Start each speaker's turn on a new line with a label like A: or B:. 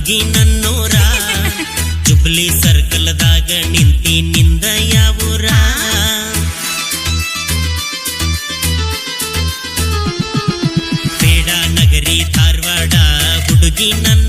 A: ಹುಡುಗಿ ನನ್ನೂರ ಜುಬ್ಲಿ ಸರ್ಕಲ್ದಾಗ ನಿಂತಿ ನಿಂದ ಯಾವೂರ ಬೇಡ ನಗರಿ ಧಾರವಾಡ ಹುಡುಗಿ ನನ್ನ